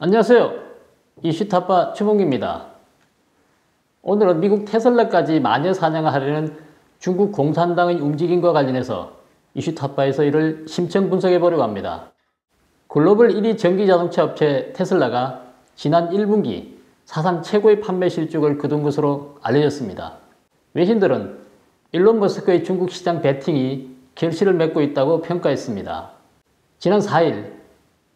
안녕하세요. 이슈타파 최봉기입니다. 오늘은 미국 테슬라까지 마녀 사냥하려는 중국 공산당의 움직임과 관련해서 이슈타파에서 이를 심층 분석해 보려고 합니다. 글로벌 1위 전기자동차 업체 테슬라가 지난 1분기 사상 최고의 판매 실적을 거둔 것으로 알려졌습니다. 외신들은 일론 머스크의 중국 시장 베팅이 결실을 맺고 있다고 평가했습니다. 지난 4일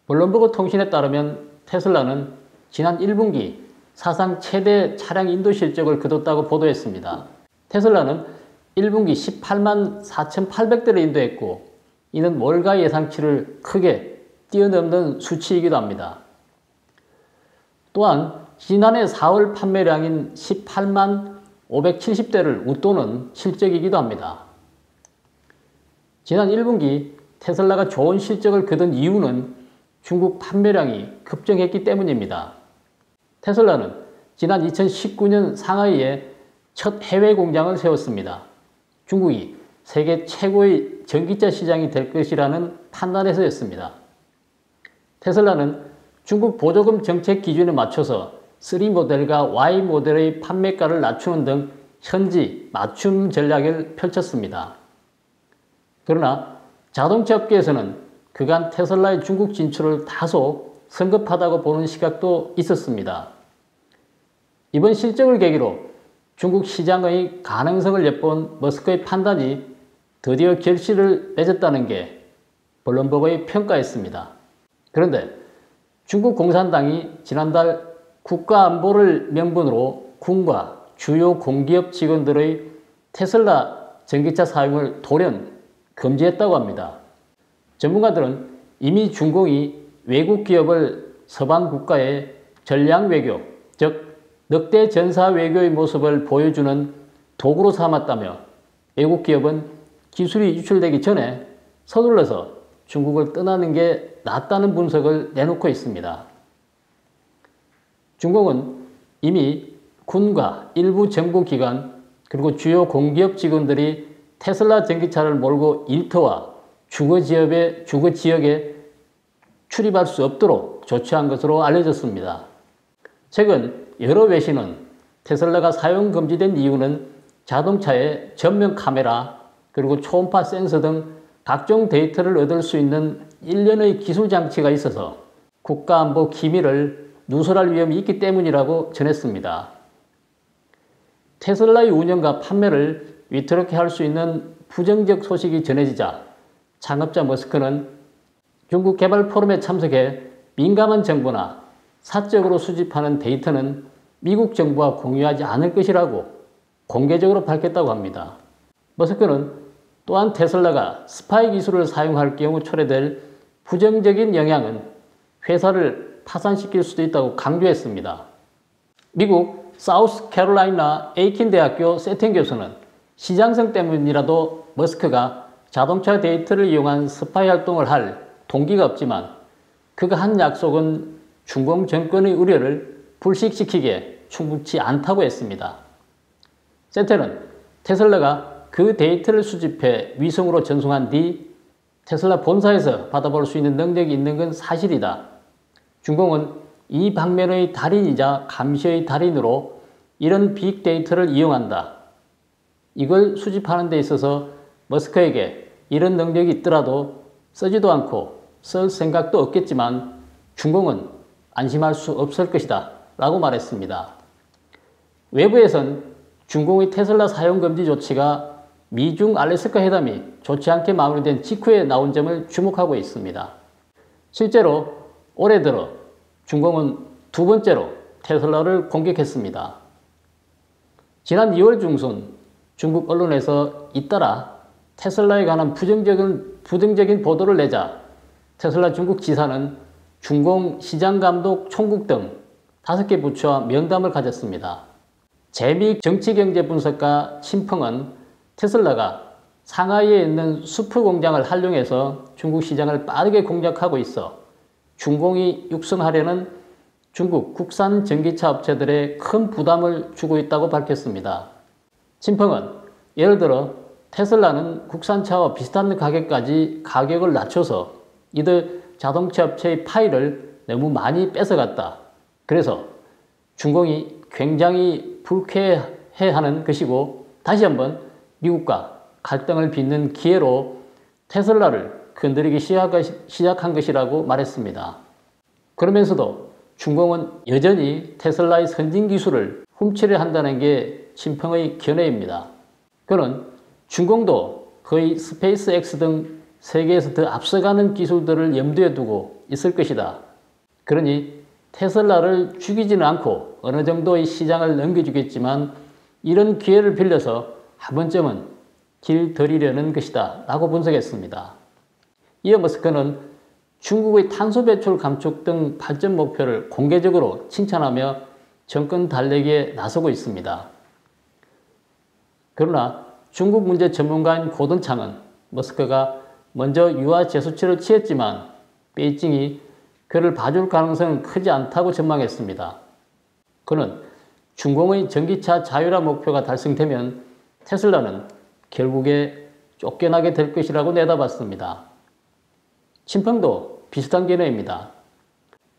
블룸버그 통신에 따르면 테슬라는 지난 1분기 사상 최대 차량 인도 실적을 거뒀다고 보도했습니다. 테슬라는 1분기 18만 4,800대를 인도했고 이는 월가 예상치를 크게 뛰어넘는 수치이기도 합니다. 또한 지난해 4월 판매량인 18만 570대를 웃도는 실적이기도 합니다. 지난 1분기 테슬라가 좋은 실적을 거둔 이유는 중국 판매량이 급증했기 때문입니다. 테슬라는 지난 2019년 상하이에 첫 해외 공장을 세웠습니다. 중국이 세계 최고의 전기차 시장이 될 것이라는 판단에서였습니다. 테슬라는 중국 보조금 정책 기준에 맞춰서 3 모델과 Y 모델의 판매가를 낮추는 등 현지 맞춤 전략을 펼쳤습니다. 그러나 자동차 업계에서는 그간 테슬라의 중국 진출을 다소 성급하다고 보는 시각도 있었습니다. 이번 실적을 계기로 중국 시장의 가능성을 엿본 머스크의 판단이 드디어 결실을 맺었다는 게 블룸버그의 평가였습니다. 그런데 중국 공산당이 지난달 국가안보를 명분으로 군과 주요 공기업 직원들의 테슬라 전기차 사용을 돌연 금지했다고 합니다. 전문가들은 이미 중공이 외국 기업을 서방 국가의 전략 외교, 즉 늑대 전사 외교의 모습을 보여주는 도구로 삼았다며 외국 기업은 기술이 유출되기 전에 서둘러서 중국을 떠나는 게 낫다는 분석을 내놓고 있습니다. 중공은 이미 군과 일부 정부기관 그리고 주요 공기업 직원들이 테슬라 전기차를 몰고 일터와 주거 지역에 출입할 수 없도록 조치한 것으로 알려졌습니다. 최근 여러 외신은 테슬라가 사용 금지된 이유는 자동차에 전면 카메라 그리고 초음파 센서 등 각종 데이터를 얻을 수 있는 일련의 기술 장치가 있어서 국가안보 기밀을 누설할 위험이 있기 때문이라고 전했습니다. 테슬라의 운영과 판매를 위태롭게 할 수 있는 부정적 소식이 전해지자 창업자 머스크는 중국 개발 포럼에 참석해 민감한 정보나 사적으로 수집하는 데이터는 미국 정부와 공유하지 않을 것이라고 공개적으로 밝혔다고 합니다. 머스크는 또한 테슬라가 스파이 기술을 사용할 경우 초래될 부정적인 영향은 회사를 파산시킬 수도 있다고 강조했습니다. 미국 사우스캐롤라이나 에이킨 대학교 세텐 교수는 시장성 때문이라도 머스크가 자동차 데이터를 이용한 스파이 활동을 할 동기가 없지만 그가 한 약속은 중공 정권의 우려를 불식시키기에 충분치 않다고 했습니다. 세텐은 테슬라가 그 데이터를 수집해 위성으로 전송한 뒤 테슬라 본사에서 받아볼 수 있는 능력이 있는 건 사실이다. 중공은 이 방면의 달인이자 감시의 달인으로 이런 빅데이터를 이용한다. 이걸 수집하는 데 있어서 머스크에게 이런 능력이 있더라도 쓰지도 않고 쓸 생각도 없겠지만 중공은 안심할 수 없을 것이다 라고 말했습니다. 외부에선 중공의 테슬라 사용 금지 조치가 미중 알래스카 회담이 좋지 않게 마무리된 직후에 나온 점을 주목하고 있습니다. 실제로 올해 들어 중공은 두 번째로 테슬라를 공격했습니다. 지난 2월 중순 중국 언론에서 잇따라 테슬라에 관한 부정적인 보도를 내자 테슬라 중국 지사는 중공 시장감독 총국 등 5개 부처와 면담을 가졌습니다. 재미 정치경제 분석가 친펑은 테슬라가 상하이에 있는 수프 공장을 활용해서 중국 시장을 빠르게 공략하고 있어 중공이 육성하려는 중국 국산 전기차 업체들에 큰 부담을 주고 있다고 밝혔습니다. 친펑은 예를 들어 테슬라는 국산차와 비슷한 가격까지 가격을 낮춰서 이들 자동차 업체의 파이를 너무 많이 뺏어갔다. 그래서 중공이 굉장히 불쾌해하는 것이고 다시 한번 미국과 갈등을 빚는 기회로 테슬라를 건드리기 시작한 것이라고 말했습니다. 그러면서도 중공은 여전히 테슬라의 선진 기술을 훔치려 한다는 게 친평의 견해입니다. 그는 중공도 거의 스페이스X 등 세계에서 더 앞서가는 기술들을 염두에 두고 있을 것이다. 그러니 테슬라를 죽이지는 않고 어느 정도의 시장을 넘겨주겠지만 이런 기회를 빌려서 한 번쯤은 길들이려는 것이다 라고 분석했습니다. 이어 머스크는 중국의 탄소 배출 감축 등 발전 목표를 공개적으로 칭찬하며 정권 달래기에 나서고 있습니다. 그러나 중국 문제 전문가인 고던창은 머스크가 먼저 유화 재수치를 취했지만 베이징이 그를 봐줄 가능성은 크지 않다고 전망했습니다. 그는 중공의 전기차 자율화 목표가 달성되면 테슬라는 결국에 쫓겨나게 될 것이라고 내다봤습니다. 친평도 비슷한 견해입니다.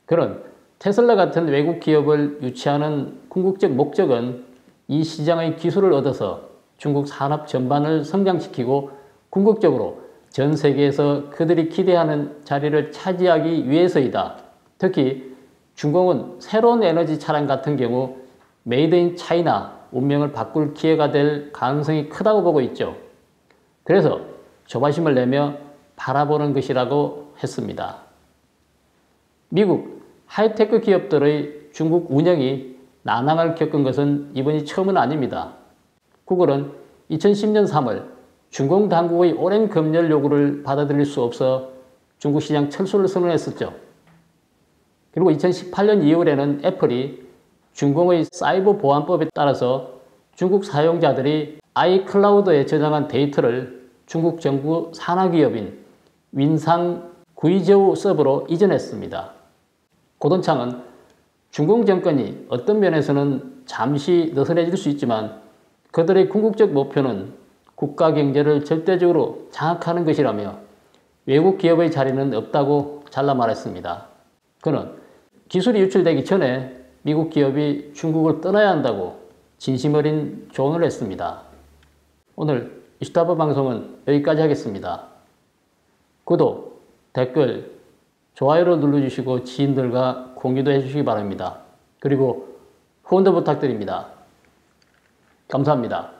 그는 테슬라 같은 외국 기업을 유치하는 궁극적 목적은 이 시장의 기술을 얻어서 중국 산업 전반을 성장시키고 궁극적으로 전 세계에서 그들이 기대하는 자리를 차지하기 위해서이다. 특히 중공은 새로운 에너지 차량 같은 경우 메이드 인 차이나 운명을 바꿀 기회가 될 가능성이 크다고 보고 있죠. 그래서 조바심을 내며 바라보는 것이라고 했습니다. 미국 하이테크 기업들의 중국 운영이 난항을 겪은 것은 이번이 처음은 아닙니다. 구글은 2010년 3월 중공 당국의 오랜 검열 요구를 받아들일 수 없어 중국 시장 철수를 선언했었죠. 그리고 2018년 2월에는 애플이 중공의 사이버 보안법에 따라서 중국 사용자들이 아이클라우드에 저장한 데이터를 중국 정부 산하기업인 윈상 구이저우 서버로 이전했습니다. 고던창은 중공 정권이 어떤 면에서는 잠시 느슨해질 수 있지만 그들의 궁극적 목표는 국가 경제를 절대적으로 장악하는 것이라며 외국 기업의 자리는 없다고 잘라 말했습니다. 그는 기술이 유출되기 전에 미국 기업이 중국을 떠나야 한다고 진심 어린 조언을 했습니다. 오늘 이슈타파 방송은 여기까지 하겠습니다. 구독, 댓글, 좋아요를 눌러주시고 지인들과 공유도 해주시기 바랍니다. 그리고 후원도 부탁드립니다. 감사합니다.